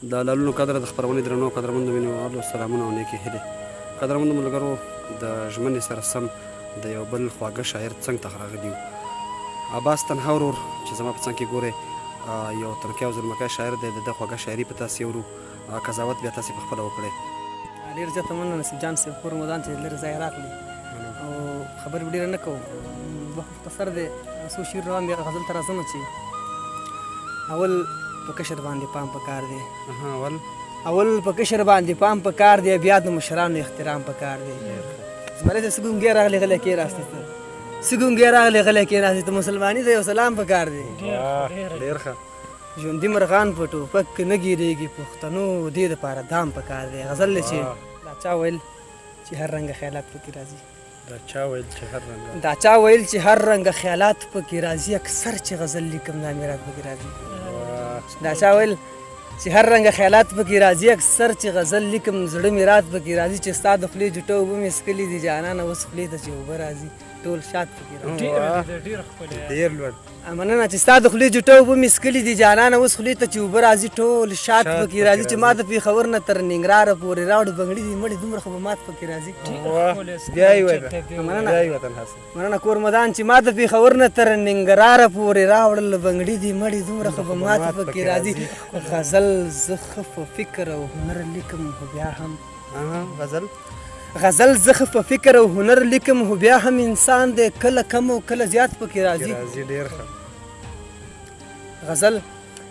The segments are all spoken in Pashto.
د لالونو قدر د خپرونې درنو قدرمندو مینوالو سلامونه او نیکې هیلې. قدرمندو ملګرو، د ژمنې سره سم د یو بل خواږه شاعر څنګ ته راغلي یو. عباس تنها ورور چې زما په څنګ کې ګورئ یو تنکي او زلمکی شاعر دی. د ده خواږه شاعري په تاسې اورو، قضاوت بیا تاسې په خپله وکړئ. ډېر زیاته مننه نصیب جان صاحب، کور مو ځان چې لرې ځای راغلي او خبرې به ډېره نه کوو. وخت مختصر دی، څو شعر روان دي غزل ته راځم چې اول په کشر باندې پام پکار دی. اول په کشر باندې پام پکار دی، بیا د مشرانو احترام پکار دی. زمری ته سګونګې راغلی غلی کېناستې ته، سګونګې راغلی غلی کېناستې ته، مسلماني ته یو سلام پکار دی. ډېر ښه. ژوندي مرغان په ټوپک نه ګیرېږي، پښتنو دې دپاره دام پکار دی. غزل دی چې دا چا ویل چې هر رنګه خیالات پکې راځي. دا چا ویل چې هر رنګه خیالات پکې راځي، اکثر چې غزل لیکم نامراد پکې راځي. دا چا ویل چې هر رنګه خیالات پکې راځي، اکثر چې غزل لیکم زړه مې رات پکې راځي. چې ستا د خولې جوټه اوبه مې څکلي دي جانانه، اوس خولې ته چې اوبه راځي ټول شات پکې راځي. ډېر لوړ. مننه چې ستا د خولې جوټه اوبه مې څکلي دي جانانه، اوس خولې ته چې اوبه راځي ټول شات پکې راځي. چې ما د پېښور نه تر ننګرهاره پورې راوړو بنګړي دي مړې، دومره خو به مات پکې راځي. مننه کور مدان چې ما د پېښور نه تر ننګرهاره پورې راوړل بنګړي دي مړې، دومره خو به مات پکې راځي. غزل زه ښه په فکر او هنر لیکم خو بیا هم غزل زه ښه په فکر او هنر لیکم خو بیا هم انسان دی کله کم او کله زیات پکې راځي. غزل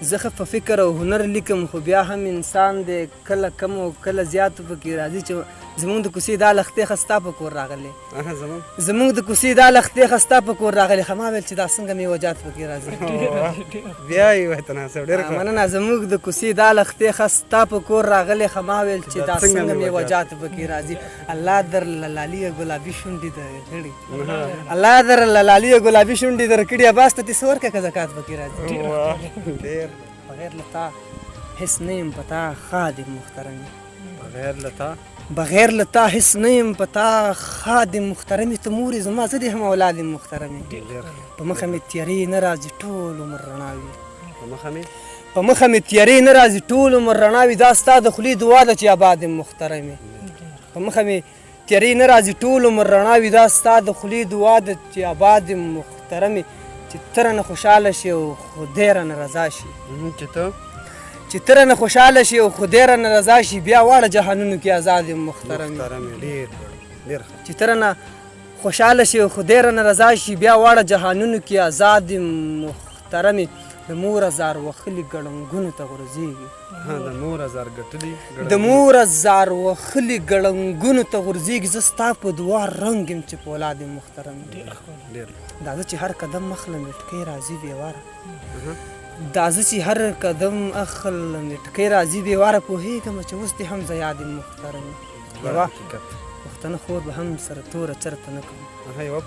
زه ښه په فکر او هنر لیکم خو بیا هم انسان دی کله کم او کله زیات پکې راځي. چې زمونږ د کوڅې دا لښتې ښه ستا په کور راغلی، زمونږ د کوڅې دا لښتې ښه ستا په کور راغلی، خو ما ویل چې دا څنګه میوجات پکې راځي. مننه زمونږ د کوڅې دا لښتې ښه ستا په کور راغلی، خو ما ویل چې دا څنګه میوجات پکې راځي. الله در لالي ګلابي شونډې درکړي، الله در لالي ګلابي شونډې درکړي، عباس ته دې څه ورکړه که زکات پکې راځي. بغیر له تا هېڅ نه یم په تا خادم محترمې، بغیر له تا هېڅ نه یم په تا خادم محترمې. ته مور یې زما، زه دې هم اولاد یم محترمې. په مخه مې تیارې نه راځي ټول عمر رڼا وي، په مخه مې تیارې نه راځي ټول عمر رڼا وي. دا ستا د خولې دعا ده چې آباد یم محترمې، په مخه مې تیارې نه راځي ټول عمر رڼا وي. دا ستا د خولې دعا ده چې آباد یم محترمې. چې ته رانه خوشحاله شي او خدای رانه رضا شي، چې ته رانه خوشحاله شي او خدای رانه رضا شي، بیا واړه جهانونو کې آزاد یم محترمې. چې ته رانه خوشحاله شي او خدای رانه رضا شي، بیا واړه جهانونو کې آزاد یم محترمې. د مور ازار وخلي ګړنګونو ته غورځېږي، د مور ازار وخلي ګړنګونو ته غورځېږي. زه ستا په دعا رنګ یم چې په اولاد یم محترمې. دا زه چې هر قدم اخلم اټکۍ راځي بېواره، دا زه چې هر قدم اخلم اټکۍ راځي بېواره. پوهېږم چې اوس دې هم زه یاد یم محترمې. یوه پښتنه خور به هم سره توره چرته نه کوم، یوه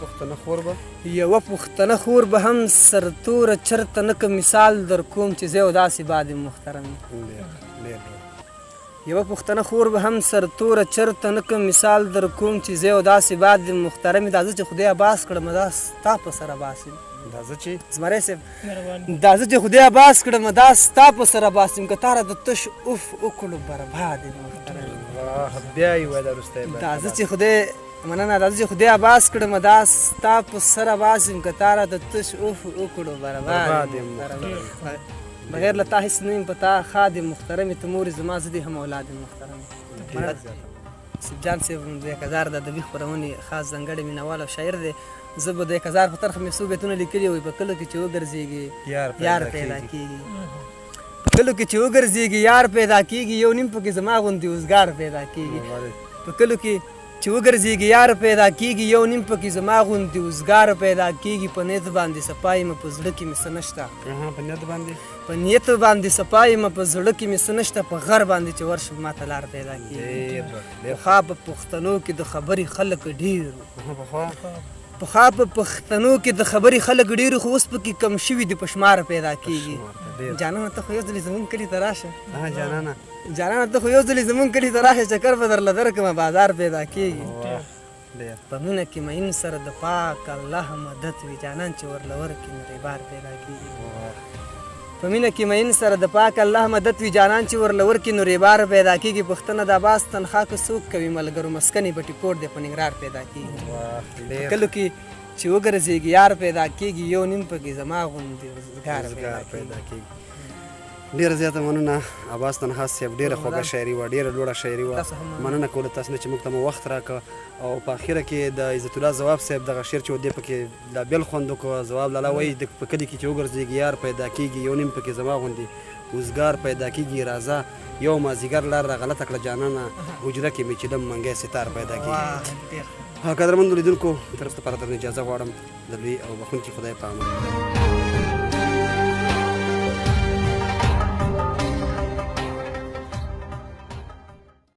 پښتنه خور به هم سره توره چرته نه کوم. مثال در کوم چې زه یو داسې باد یم محترمې، یوه پښتنه خور به هم سره توره چرته نه کوم. مثال در کوم چې زه یو داسې باد یم محترمې. دا زه چې خدای عباس کړم دا ستا په سره باس یم، زمری صاحب دا زه چې خدای عباس کړم دا ستا په سره باس یم. که تاره د تش اوف وکړو برباد یم محترمې. دا زه چې خدای مننه دا زه چې خدای عباس کړم دا ستا په سره باس یم. که تاره د تش اوف وکړو برباد یم محترمې. بغیر له تا هېڅ نه یم په تا خادم محترمې. ته مور یې زما، زه دې هم اولاد یم محترمې. نصیب جان صاحب د 1000 د ادبي خپرونې خاص ځانګړی مینوال او شاعر دی. زه به د 1000 په طرف مې څو بیتونه لیکلي وي. په کلو کې چې وګرځېږي یار پیدا کېږي، په کلو کې چې وګرځېږي یار پیدا کېږي، یو نیم پکې زما غوندې اوزګار پیدا کېږي. په کلو کې چې وګرځېږي یار پیدا کېږي، یو نیم پکې زما غوندې اوزګار پیدا کېږي. په نیت باندې صفا یم په زړه کې مې څه نشته، په نیت باندې صفا یم په زړه کې مې څه نشته. په غر باندې چې ورشم ماته لار پیدا کېږي. پخوا په پښتنو کې د خبرې خلک ډېر، پخوا په پښتنو کې د خبرې خلک ډېر، خو اوس پکې کم شوي دي په شمار پیدا کېږي. جانانه ته خو یو ځلې زمونږ کلي ته راشه، جانانه ته خو یو ځلې زمونږ کلي ته راشه، چکر به درله درکړمه بازار پیدا کېږي. په مینه کې مین سره د پاک الله مدد وي، جانان چې ورله ورکړي نو اعتبار پیدا کېږي. په مینه کې مین سره د پاک الله مدد وي جانان چې ورله ورکړي نو ریبار پیدا کېږي پوښتنه د عباس تنخوا که څوک کوي ملګرو مسکنې به ټیکور دی په ننګرهار پیدا کېږي کلو کې چې وګرځېږي یار پیدا کېږي یو نیم پکې زما غوندې روزګار پیدا کېږي. ډیره زیاته مننه عباس تنها صاحب، ډیره خوږه شاعري وه، ډیره لوړه شاعري وه. مننه کوله تاسو نه چې موږ ته مو وخت راکړه او په اخره کې د عزت الله ځواب صاحب دغه شعر چې و دی پکې دا بېل خوند وکړه. ځواب لالا وایي په کلي کې چې وګرځېږي یار پیدا کېږي یو نیم پکې زما غوندې وزګار پیدا کېږي. راځه یو مازدیګر لار را غلطه کړه جانانه حجره کې مې چې دم منګی ستار پیدا کېږي. قدرمندو لیدونکو طرف ته پاره درنه اجازه غواړم د لوی او بخښونکي خدای په امان.